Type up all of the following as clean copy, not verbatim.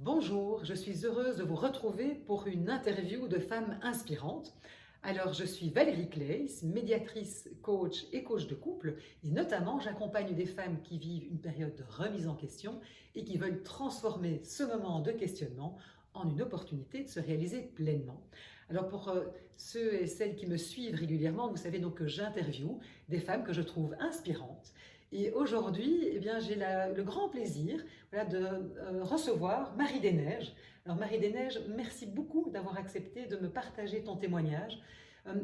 Bonjour, je suis heureuse de vous retrouver pour une interview de femmes inspirantes. Alors, je suis Valérie Claes, médiatrice, coach et coach de couple, et notamment j'accompagne des femmes qui vivent une période de remise en question et qui veulent transformer ce moment de questionnement en une opportunité de se réaliser pleinement. Alors pour ceux et celles qui me suivent régulièrement, vous savez donc que j'interviewe des femmes que je trouve inspirantes. Et aujourd'hui, eh bien, j'ai le grand plaisir de recevoir Marie des Neiges. Alors Marie des Neiges, merci beaucoup d'avoir accepté de me partager ton témoignage.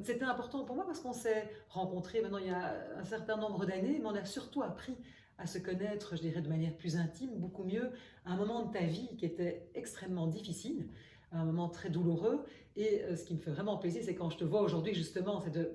C'était important pour moi parce qu'on s'est rencontrés maintenant il y a un certain nombre d'années, mais on a surtout appris à se connaître, je dirais, de manière plus intime, beaucoup mieux, à un moment de ta vie qui était extrêmement difficile, un moment très douloureux. Et ce qui me fait vraiment plaisir, c'est quand je te vois aujourd'hui, justement, c'est de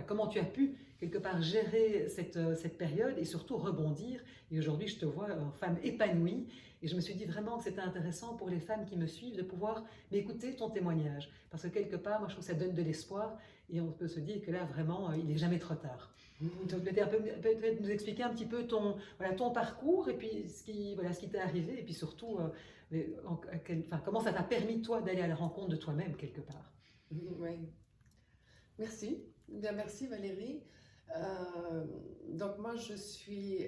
comment tu as pu quelque part gérer cette période et surtout rebondir. Et aujourd'hui, je te vois femme épanouie. Et je me suis dit vraiment que c'était intéressant pour les femmes qui me suivent de pouvoir m'écouter ton témoignage. Parce que quelque part, moi, je trouve que ça donne de l'espoir. Et on peut se dire que là, vraiment, il n'est jamais trop tard. Donc, peut-être nous expliquer un petit peu ton parcours et puis ce qui t'est arrivé. Et puis surtout, comment ça t'a permis, toi, d'aller à la rencontre de toi-même, quelque part. Oui, merci. Bien, merci Valérie. Donc moi, je suis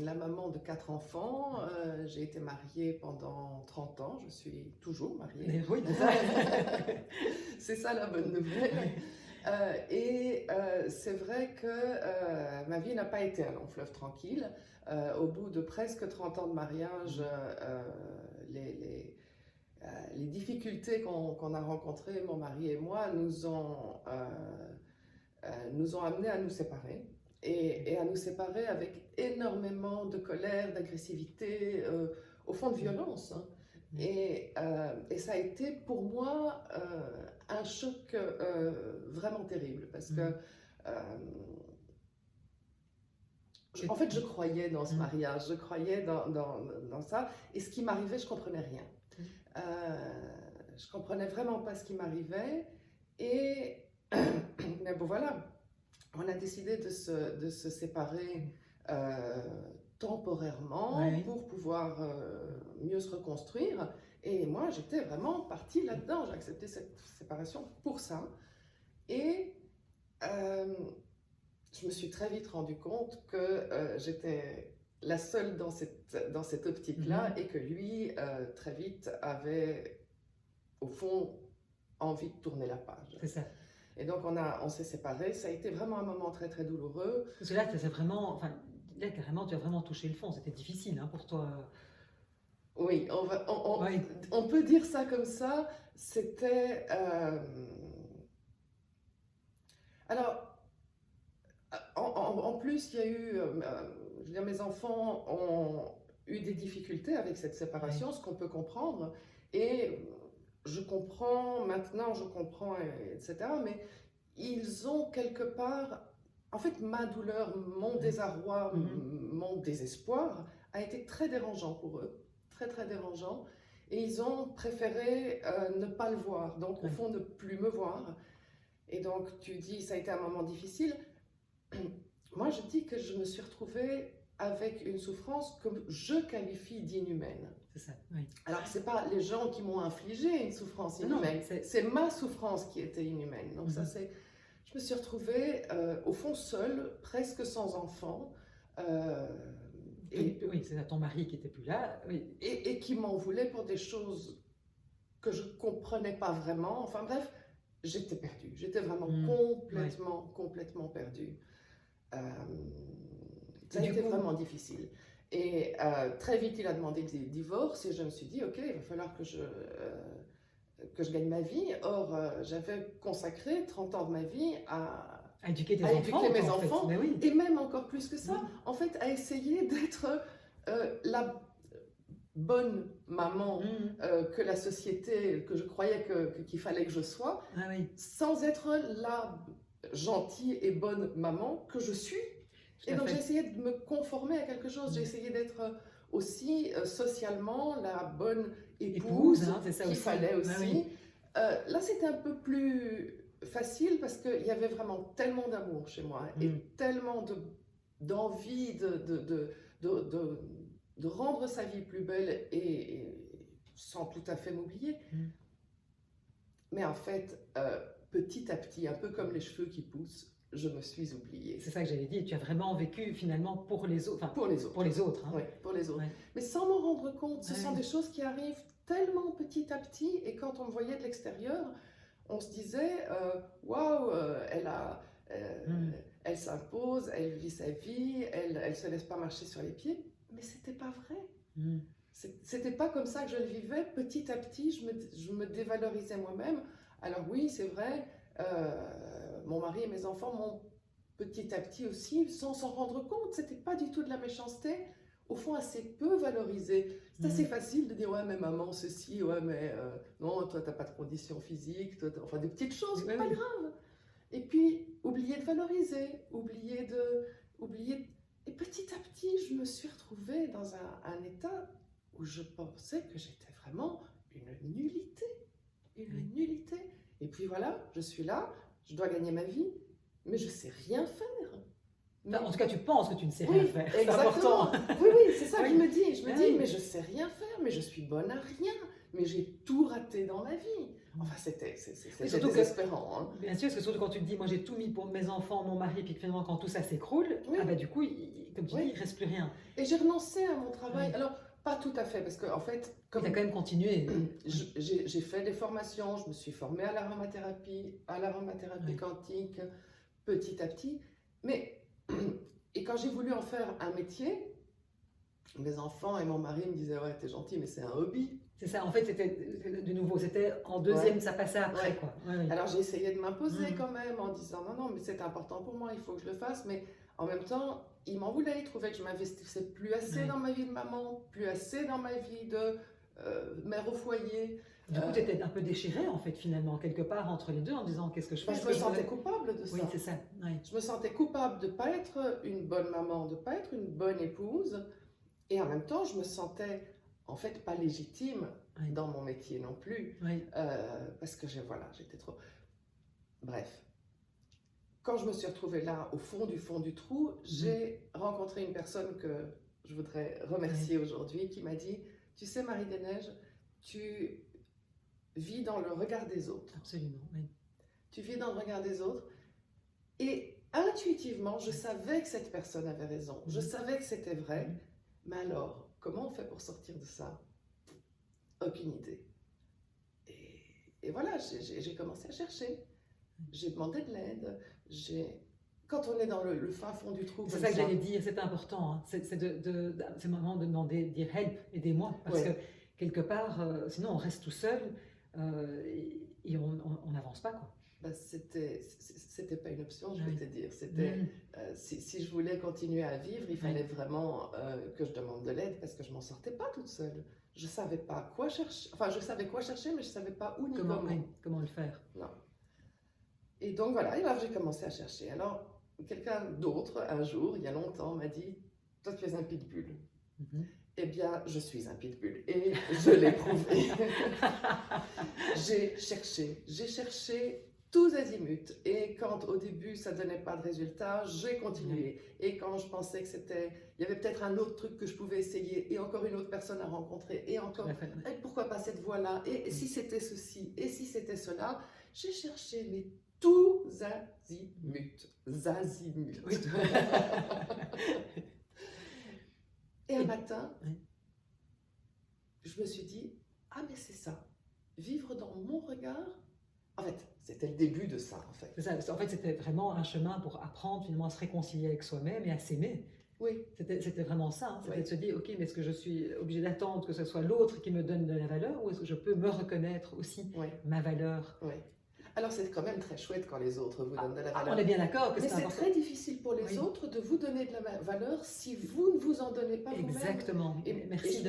la maman de 4 enfants. J'ai été mariée pendant 30 ans. Je suis toujours mariée. Mais oui, C'est ça la bonne nouvelle. C'est vrai que ma vie n'a pas été un long fleuve tranquille. Au bout de presque 30 ans de mariage, les difficultés qu'on a rencontrées, mon mari et moi, nous ont amenés à nous séparer. Et à nous séparer avec énormément de colère, d'agressivité, au fond de violence. Hein. Et ça a été pour moi un choc vraiment terrible parce que en fait je croyais dans ce mariage, je croyais dans ça, et ce qui m'arrivait je comprenais rien. Je comprenais vraiment pas ce qui m'arrivait, et mais bon voilà, on a décidé de se séparer temporairement pour pouvoir mieux se reconstruire. Et moi, j'étais vraiment partie là-dedans. J'ai accepté cette séparation pour ça. Et je me suis très vite rendu compte que j'étais la seule dans cette optique-là, et que lui, très vite, avait, au fond, envie de tourner la page. C'est ça. Et donc, on s'est séparés. Ça a été vraiment un moment très, très douloureux. Parce que là, là, carrément, tu as vraiment touché le fond. C'était difficile pour toi. Oui, on peut dire ça comme ça. C'était... Alors, en plus, il y a eu... je veux dire, mes enfants ont eu des difficultés avec cette séparation, ce qu'on peut comprendre. Et je comprends, maintenant je comprends, etc. Mais ils ont quelque part... En fait, ma douleur, mon désarroi, mon désespoir a été très dérangeant pour eux. Très, très dérangeant. Et ils ont préféré ne pas le voir. Donc, au fond, ne plus me voir. Et donc, tu dis, ça a été un moment difficile. Moi, je dis que je me suis retrouvée avec une souffrance que je qualifie d'inhumaine. C'est ça, oui. Alors, ce n'est pas les gens qui m'ont infligé une souffrance inhumaine, c'est ma souffrance qui était inhumaine. Donc, ça, c'est... Je me suis retrouvée, au fond, seule, presque sans enfant. Oui, c'est ton mari qui n'était plus là. Oui. Et qui m'en voulait pour des choses que je ne comprenais pas vraiment. Enfin bref, j'étais perdue. J'étais vraiment complètement perdue. Ça a été vraiment difficile. Et très vite, il a demandé le divorce, et je me suis dit, ok, il va falloir que je gagne ma vie. Or, j'avais consacré 30 ans de ma vie à éduquer mes enfants, oui. Et même encore plus que ça, en fait, à essayer d'être la bonne maman que la société, que je croyais qu'il fallait que je sois, sans être la gentille et bonne maman que je suis. Et donc j'ai essayé de me conformer à quelque chose, j'ai essayé d'être aussi socialement la bonne épouse qu'il fallait aussi. Là, c'était un peu plus facile parce qu'il y avait vraiment tellement d'amour chez moi et tellement d'envie de rendre sa vie plus belle et sans tout à fait m'oublier. Mais en fait, petit à petit, un peu comme les cheveux qui poussent, je me suis oubliée. C'est ça que j'avais dit, tu as vraiment vécu finalement pour les autres. Enfin, pour les autres. Pour les autres. Hein. Oui, pour les autres. Ouais. Mais sans m'en rendre compte, ce Ouais. sont des choses qui arrivent tellement petit à petit, et quand on me voyait de l'extérieur, on se disait, waouh, elle s'impose, elle vit sa vie, elle se laisse pas marcher sur les pieds. Mais c'était pas vrai. C'était pas comme ça que je le vivais. Petit à petit, je me dévalorisais moi-même. Alors oui, c'est vrai, mon mari et mes enfants m'ont petit à petit aussi, sans s'en rendre compte, c'était pas du tout de la méchanceté, au fond assez peu valorisé. C'est assez facile de dire, ouais, mais maman, ceci, ouais, mais non, toi, t'as pas de condition physique, toi, enfin des petites choses, pas grave. Et puis, oublier de valoriser, oublier. Et petit à petit, je me suis retrouvée dans un état où je pensais que j'étais vraiment une nullité. Une nullité. Et puis voilà, je suis là, je dois gagner ma vie, mais je sais rien faire. Enfin, en tout cas, tu penses que tu ne sais rien faire. C'est exactement. important. Oui, c'est ça que je me dis. Je me dis, mais je sais rien faire, mais je suis bonne à rien, mais j'ai tout raté dans ma vie. Enfin, c'était désespérant. Hein. Bien sûr, parce que surtout quand tu te dis, moi j'ai tout mis pour mes enfants, mon mari, puis que finalement quand tout ça s'écroule, ah bah, du coup, comme tu dis, il ne reste plus rien. Et j'ai renoncé à mon travail. Alors, pas tout à fait, parce qu'en fait... Tu as quand même continué. J'ai fait des formations, je me suis formée à l'aromathérapie, quantique, petit à petit. Mais, et quand j'ai voulu en faire un métier, mes enfants et mon mari me disaient, ouais, t'es gentil, mais c'est un hobby. C'est ça, en fait, c'était de nouveau, c'était en deuxième, ça passait après, quoi. Alors j'ai essayé de m'imposer quand même, en disant, non, mais c'est important pour moi, il faut que je le fasse, mais en même temps, ils m'en voulaient, ils trouvaient que je m'investissais plus assez dans ma vie de maman, plus assez dans ma vie de mère au foyer. Du coup, tu étais un peu déchirée, en fait, finalement, quelque part, entre les deux, en disant, qu'est-ce que je fais? Je me sentais coupable de ça. Oui, c'est ça. Je me sentais coupable de ne pas être une bonne maman, de ne pas être une bonne épouse, et en même temps, je me sentais, en fait, pas légitime dans mon métier non plus, parce que j'étais trop... Bref. Quand je me suis retrouvée là, au fond du trou, j'ai rencontré une personne que je voudrais remercier aujourd'hui, qui m'a dit, tu sais, Marie des Neiges, tu vis dans le regard des autres. Absolument, oui. Tu vis dans le regard des autres. Et intuitivement, je savais que cette personne avait raison. Je savais que c'était vrai. Mais alors, comment on fait pour sortir de ça? Aucune idée. Et voilà, j'ai commencé à chercher. J'ai demandé de l'aide. Quand on est dans le fin fond du trou. C'est ça que j'allais dire, c'est important. Hein. C'est le moment de demander, dire help, aidez-moi. Parce que quelque part, sinon on reste tout seul et on n'avance pas, quoi. Ben, c'était pas une option, je vais te dire. C'était si je voulais continuer à vivre, il fallait vraiment que je demande de l'aide parce que je m'en sortais pas toute seule. Je savais pas quoi chercher. Enfin, je savais quoi chercher, mais je savais pas où ni comment le faire. Non. Et donc voilà, et alors j'ai commencé à chercher. Alors quelqu'un d'autre, un jour, il y a longtemps, m'a dit, toi tu es un pitbull. Eh bien, je suis un pitbull et je l'ai prouvé. J'ai cherché tous azimuts, et quand au début ça donnait pas de résultat, j'ai continué. Et quand je pensais que il y avait peut-être un autre truc que je pouvais essayer, et encore une autre personne à rencontrer, et encore, et pourquoi pas cette voie-là, et si c'était ceci, et si c'était cela, j'ai cherché mais tous azimuts. Oui. Et un matin, je me suis dit, ah mais c'est ça, vivre dans mon regard. En fait, c'était le début de ça, en fait. C'est ça. En fait, c'était vraiment un chemin pour apprendre finalement à se réconcilier avec soi-même et à s'aimer. Oui. C'était vraiment ça. Hein. C'était de se dire, ok, mais est-ce que je suis obligée d'attendre que ce soit l'autre qui me donne de la valeur, ou est-ce que je peux me reconnaître aussi ma valeur? Oui. Alors c'est quand même très chouette quand les autres vous donnent de la valeur. On est bien d'accord que mais c'est très difficile pour les autres de vous donner de la valeur si vous ne vous en donnez pas vous-même. Exactement. Et merci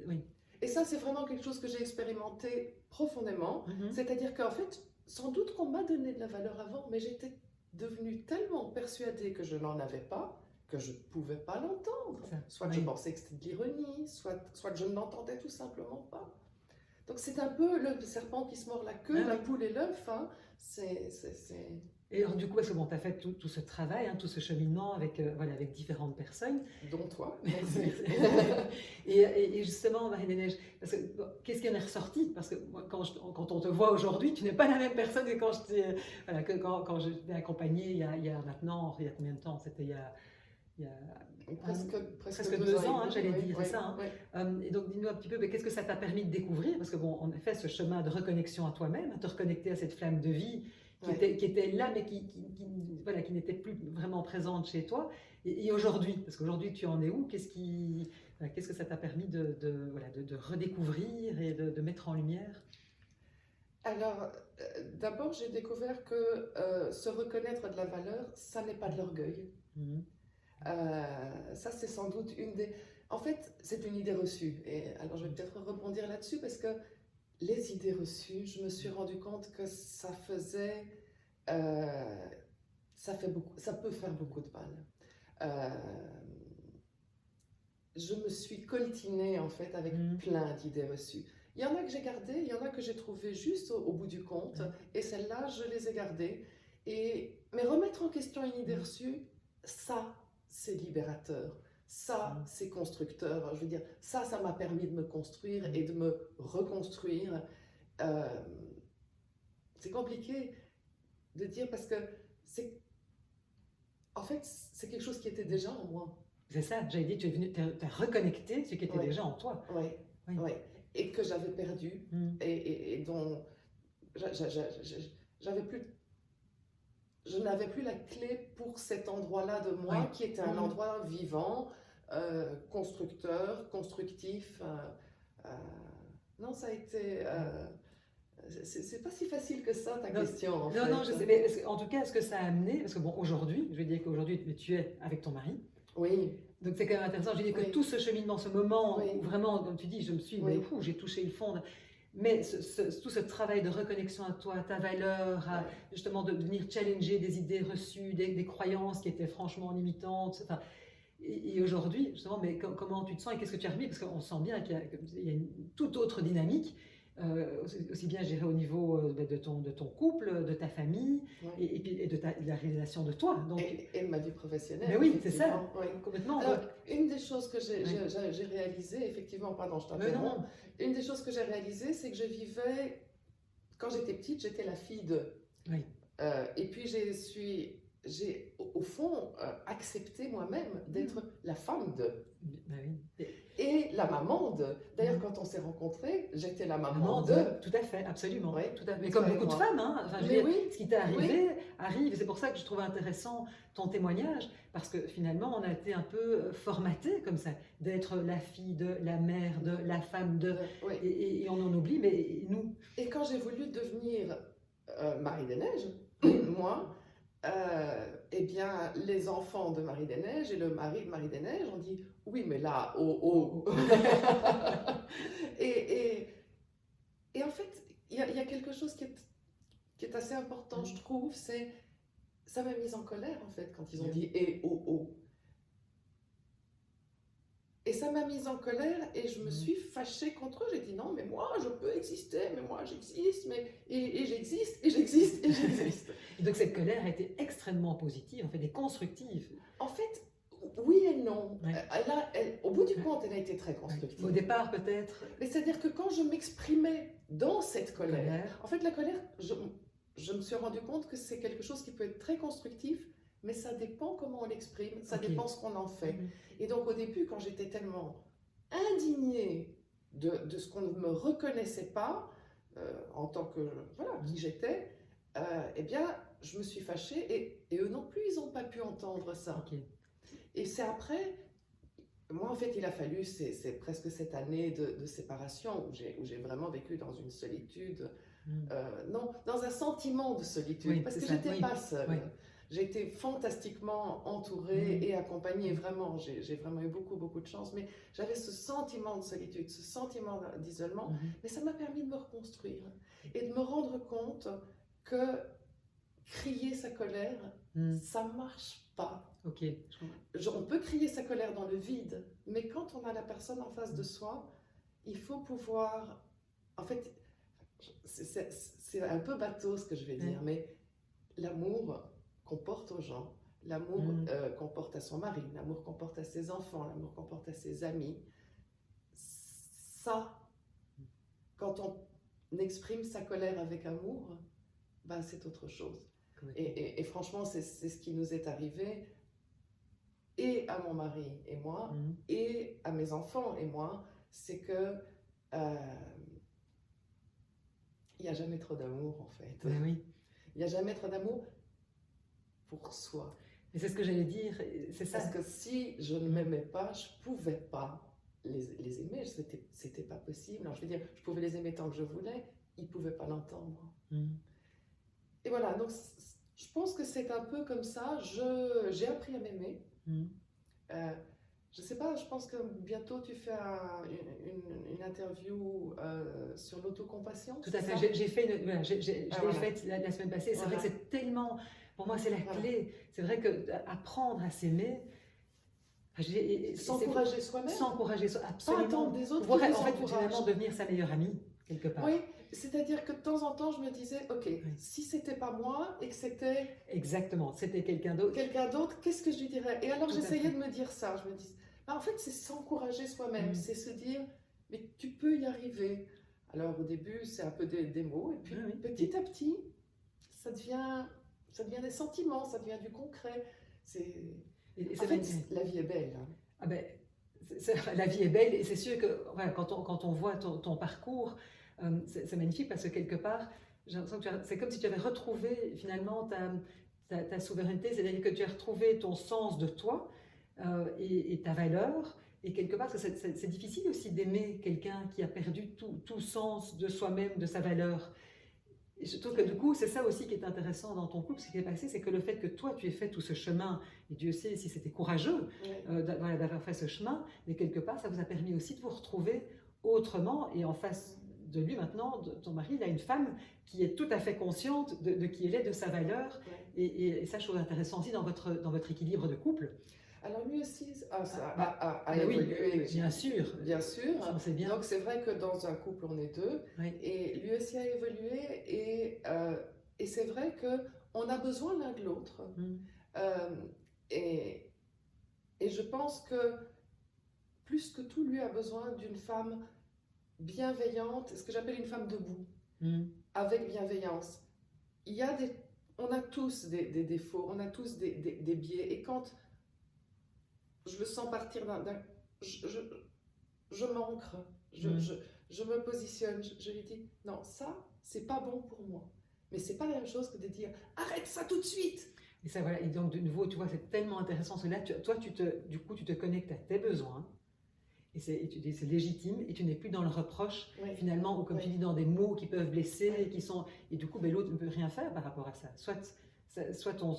oui. Et ça, c'est vraiment quelque chose que j'ai expérimenté profondément. C'est-à-dire qu'en fait, sans doute qu'on m'a donné de la valeur avant, mais j'étais devenue tellement persuadée que je n'en avais pas, que je ne pouvais pas l'entendre. Soit je pensais que c'était de l'ironie, soit je ne l'entendais tout simplement pas. Donc c'est un peu le serpent qui se mord la queue, la poule et l'œuf. Hein. Et alors, du coup, parce que bon, tu as fait tout ce travail, hein, tout ce cheminement avec, voilà, avec différentes personnes. Dont toi, merci. Et justement, Marie-des-Neiges, parce que bon, qu'est-ce qui en est ressorti? Parce que moi, quand on te voit aujourd'hui, tu n'es pas la même personne que quand voilà, quand je t'ai accompagnée il y a maintenant, il y a combien de temps? C'était il y a presque 2 ans, hein, j'allais dire, oui, c'est ça. Hein. oui. Et donc, dis-nous un petit peu, mais qu'est-ce que ça t'a permis de découvrir? Parce que, bon, en effet, ce chemin de reconnexion à toi-même, à te reconnecter à cette flamme de vie qui était là, mais voilà, qui n'était plus vraiment présente chez toi. Et aujourd'hui, parce qu'aujourd'hui, tu en es où? Qu'est-ce que ça t'a permis voilà, de redécouvrir et de mettre en lumière? Alors, d'abord, j'ai découvert que se reconnaître de la valeur, ça n'est pas de l'orgueil. Mhm. Ça, c'est sans doute une des... En fait, c'est une idée reçue. Et alors, je vais peut-être rebondir là-dessus parce que les idées reçues, je me suis rendu compte que ça faisait... ça peut faire beaucoup de mal. Je me suis coltinée, en fait, avec plein d'idées reçues. Il y en a que j'ai gardées, il y en a que j'ai trouvées juste au bout du compte. Et celles-là, je les ai gardées. Mais remettre en question une idée reçue, ça, c'est libérateur. Ça, c'est constructeur. Je veux dire, ça m'a permis de me construire et de me reconstruire. C'est compliqué de dire parce que en fait, c'est quelque chose qui était déjà en moi. C'est ça, j'avais dit, tu es venu, t'as reconnecté ce qui était déjà en toi. Oui, oui. Et que j'avais perdu et dont j'avais plus... Je n'avais plus la clé pour cet endroit-là de moi qui était un endroit vivant, constructeur, constructif. Non, ça a été... c'est pas si facile que ça, ta question, en fait. Non, je sais, mais en tout cas, ce que ça a amené, parce que bon, aujourd'hui, je vais dire qu'aujourd'hui, tu es avec ton mari. Oui. Donc c'est quand même intéressant, je dis que tout ce cheminement, ce moment où vraiment, comme tu dis, je me suis, mais j'ai touché le fond. Mais tout ce travail de reconnexion à toi, à ta valeur, justement de venir challenger des idées reçues, des croyances qui étaient franchement limitantes. Enfin, et aujourd'hui, justement, mais comment tu te sens et qu'est-ce que tu as remis? Parce qu'on sent bien qu'il y a une toute autre dynamique, aussi bien, je dirais, au niveau de ton couple, de ta famille, et puis de la réalisation de toi. Donc, et de ma vie professionnelle. Mais oui, c'est ça, complètement. Alors, une des choses que j'ai réalisées, effectivement, pardon, je t'interromps, une des choses que j'ai réalisées, c'est que je vivais, quand j'étais petite, j'étais la fille de. Oui. Et puis j'ai au fond accepté moi-même d'être la femme de. Ben oui. Et la maman de. D'ailleurs, quand on s'est rencontrés, j'étais la maman de. Tout à fait, absolument. Oui, tout à fait. Mais comme beaucoup de femmes, hein. Enfin, je veux dire, ce qui t'est arrivé arrive. C'est pour ça que je trouve intéressant ton témoignage, parce que finalement, on a été un peu formaté comme ça, d'être la fille de, la mère de, la femme de. Et on en oublie, mais nous. Et quand j'ai voulu devenir Marie-des-Neiges, moi, eh bien, les enfants de Marie-des-Neiges et le mari de Marie-des-Neiges ont dit oui, mais là, et en fait, il y a quelque chose qui est assez important, je trouve, c'est ça m'a mise en colère en fait quand ils ont dit et Et ça m'a mise en colère et je me suis fâchée contre eux. J'ai dit non, mais moi je peux exister, mais moi j'existe, et j'existe, et j'existe, et j'existe. Et donc cette colère a été extrêmement positive, en fait, et constructive. En fait, oui et non. Au bout du compte, elle a été très constructive. Au départ, peut-être. Mais c'est-à-dire que quand je m'exprimais dans cette colère, en fait, la colère, je me suis rendu compte que c'est quelque chose qui peut être très constructif, mais ça dépend comment on l'exprime, ça dépend ce qu'on en fait. Et donc au début, quand j'étais tellement indignée de ce qu'on ne me reconnaissait pas, en tant que, voilà, qui j'étais, eh bien, je me suis fâchée et eux non plus, ils n'ont pas pu entendre ça. Et c'est après, moi en fait, il a fallu, c'est presque cette année de séparation où j'ai vraiment vécu dans une solitude, non, dans un sentiment de solitude, parce que j'étais pas seule. J'ai été fantastiquement entourée et accompagnée, vraiment, j'ai vraiment eu beaucoup de chance, mais j'avais ce sentiment de solitude, ce sentiment d'isolement, mais ça m'a permis de me reconstruire et de me rendre compte que crier sa colère, ça marche pas. On peut crier sa colère dans le vide, mais quand on a la personne en face de soi, il faut pouvoir, en fait, c'est un peu bateau ce que je vais dire, mais l'amour qu'on porte aux gens, l'amour qu'on porte à son mari, l'amour qu'on porte à ses enfants, l'amour qu'on porte à ses amis, ça, quand on exprime sa colère avec amour, ben c'est autre chose. Et franchement, c'est ce qui nous est arrivé, et à mon mari et moi, et à mes enfants et moi, c'est que il n'y a jamais trop d'amour en fait. Oui. Il n'y a jamais trop d'amour pour soi. Et c'est ce que j'allais dire, c'est ça. Parce que si je ne m'aimais pas, je ne pouvais pas les aimer, c'était pas possible. Alors, je veux dire, je pouvais les aimer tant que je voulais, ils ne pouvaient pas l'entendre. Et voilà, donc je pense que c'est un peu comme ça, j'ai appris à m'aimer. Je sais pas, je pense que bientôt tu fais une interview sur l'autocompassion. Tout à fait, j'ai fait je l'ai faite la semaine passée, c'est vrai que c'est tellement, pour moi c'est la clé, c'est vrai qu'apprendre à s'aimer, s'encourager soi-même, absolument, pas attendre des autres pour en fait finalement devenir sa meilleure amie, quelque part. Oui, c'est-à-dire que de temps en temps je me disais, ok, si c'était pas moi et que c'était... Exactement, c'était quelqu'un d'autre. Qu'est-ce que je lui dirais? Et alors j'essayais de me dire ça, je me dis, en fait c'est s'encourager soi-même, c'est se dire, mais tu peux y arriver. Alors au début c'est un peu des mots, et puis petit à petit, ça devient des sentiments, ça devient du concret. En fait, la vie est belle. Hein. Ah ben, la vie est belle, et c'est sûr que quand on voit ton parcours, c'est magnifique, parce que quelque part, j'ai l'impression que c'est comme si tu avais retrouvé finalement ta souveraineté, c'est-à-dire que tu as retrouvé ton sens de toi et ta valeur. Et quelque part, c'est difficile aussi d'aimer quelqu'un qui a perdu tout sens de soi-même, de sa valeur. Et je trouve que du coup, c'est ça aussi qui est intéressant dans ton couple. Ce qui est passé, c'est que le fait que toi, tu aies fait tout ce chemin, et Dieu sait si c'était courageux d'avoir fait ce chemin, mais quelque part, ça vous a permis aussi de vous retrouver autrement. Et en face de lui maintenant, ton mari, il a une femme qui est tout à fait consciente de qui elle est, de sa valeur. Et ça, je trouve intéressant aussi dans votre équilibre de couple. Alors lui aussi a évolué. Oui, bien sûr. Bien sûr. Bien. Donc c'est vrai que dans un couple on est deux, et lui aussi a évolué, et c'est vrai qu'on a besoin l'un de l'autre. Et je pense que plus que tout, lui a besoin d'une femme bienveillante, ce que j'appelle une femme debout, avec bienveillance. On a tous des défauts, on a tous des biais, et quand je le sens partir je m'ancre, je me positionne, je lui dis, non, ça, c'est pas bon pour moi. Mais c'est pas la même chose que de dire, arrête ça tout de suite. Et ça, voilà, et donc de nouveau, tu vois, c'est tellement intéressant, parce que là, toi, tu te connectes à tes besoins, et c'est légitime, et tu n'es plus dans le reproche, finalement, ou comme tu dis, dans des mots qui peuvent blesser, et du coup, l'autre ne peut rien faire par rapport à ça. Soit on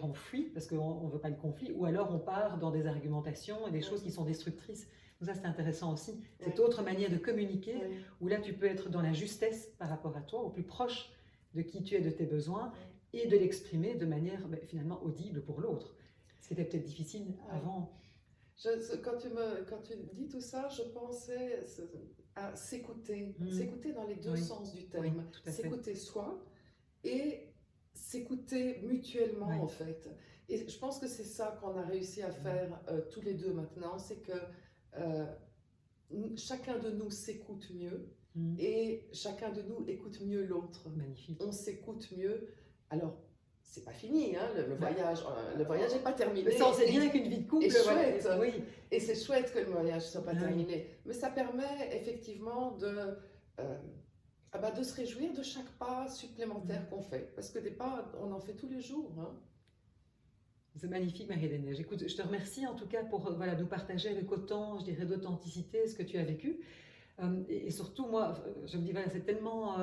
on fuit parce qu'on ne veut pas le conflit, ou alors on part dans des argumentations et des choses qui sont destructrices. Donc ça, c'est intéressant aussi. Cette autre manière de communiquer, où là, tu peux être dans la justesse par rapport à toi, au plus proche de qui tu es, de tes besoins, et de l'exprimer de manière finalement audible pour l'autre. Ce qui était peut-être difficile avant. Quand tu dis tout ça, je pensais à s'écouter. S'écouter dans les deux sens du terme. S'écouter soi et s'écouter mutuellement en fait. Et je pense que c'est ça qu'on a réussi à faire tous les deux maintenant, c'est que chacun de nous s'écoute mieux et chacun de nous écoute mieux l'autre. Magnifique. On s'écoute mieux. Alors, c'est pas fini, hein, le voyage n'est pas terminé. Mais ça, on sait bien qu'une vie de couple est chouette. Et c'est chouette que le voyage soit pas terminé. Mais ça permet effectivement de se réjouir de chaque pas supplémentaire qu'on fait. Parce que des pas, on en fait tous les jours. Hein. C'est magnifique, Marie-Hélène. Écoute, je te remercie en tout cas pour nous partager avec autant, je dirais, d'authenticité ce que tu as vécu. Et surtout, moi, je me dis, c'est tellement...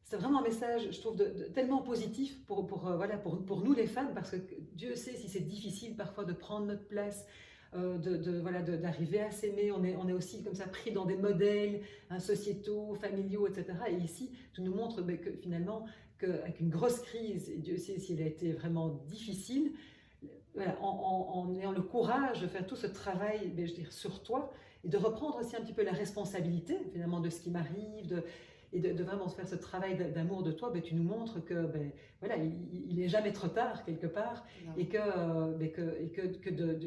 c'est vraiment un message, je trouve, tellement positif pour nous les femmes, parce que Dieu sait si c'est difficile parfois de prendre notre place, d'arriver à s'aimer. On est aussi comme ça pris dans des modèles sociétaux, familiaux, etc. Et ici, tu nous montres que finalement, qu'avec une grosse crise, et Dieu sait si elle a été vraiment difficile, en ayant le courage de faire tout ce travail, je veux dire, sur toi, et de reprendre aussi un petit peu la responsabilité finalement de ce qui m'arrive, et de vraiment faire ce travail d'amour de toi, ben, tu nous montres que ben, voilà, il n'est jamais trop tard quelque part Non. et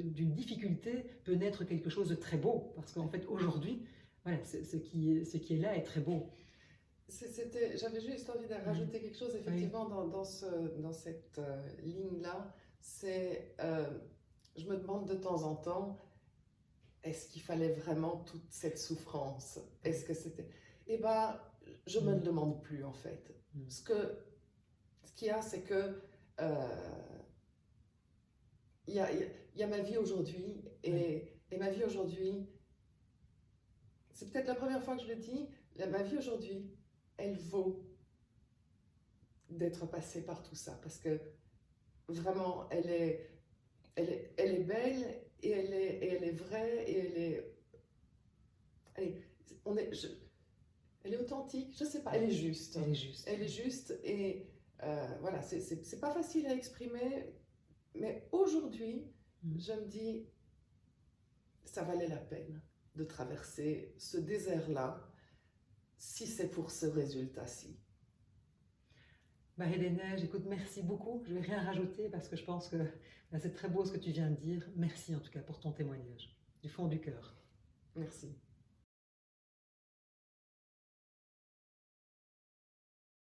d'une difficulté peut naître quelque chose de très beau parce qu'en fait aujourd'hui, voilà, ce qui est là est très beau. J'avais juste envie de rajouter quelque chose effectivement dans cette ligne-là. Je me demande de temps en temps, est-ce qu'il fallait vraiment toute cette souffrance? Est-ce que c'était... Eh bien, je me le demande plus en fait. Ce qu'il y a, c'est que il y a ma vie aujourd'hui et ma vie aujourd'hui, c'est peut-être la première fois que je le dis, ma vie aujourd'hui, elle vaut d'être passée par tout ça parce que vraiment, elle est belle et elle est vraie et elle est authentique, je sais pas, elle est juste. Elle est juste. Elle est juste et voilà, c'est pas facile à exprimer, mais aujourd'hui, je me dis, ça valait la peine de traverser ce désert-là si c'est pour ce résultat-ci. Marie-Des-Neiges, écoute, merci beaucoup. Je ne vais rien rajouter parce que je pense que c'est très beau ce que tu viens de dire. Merci en tout cas pour ton témoignage, du fond du cœur. Merci.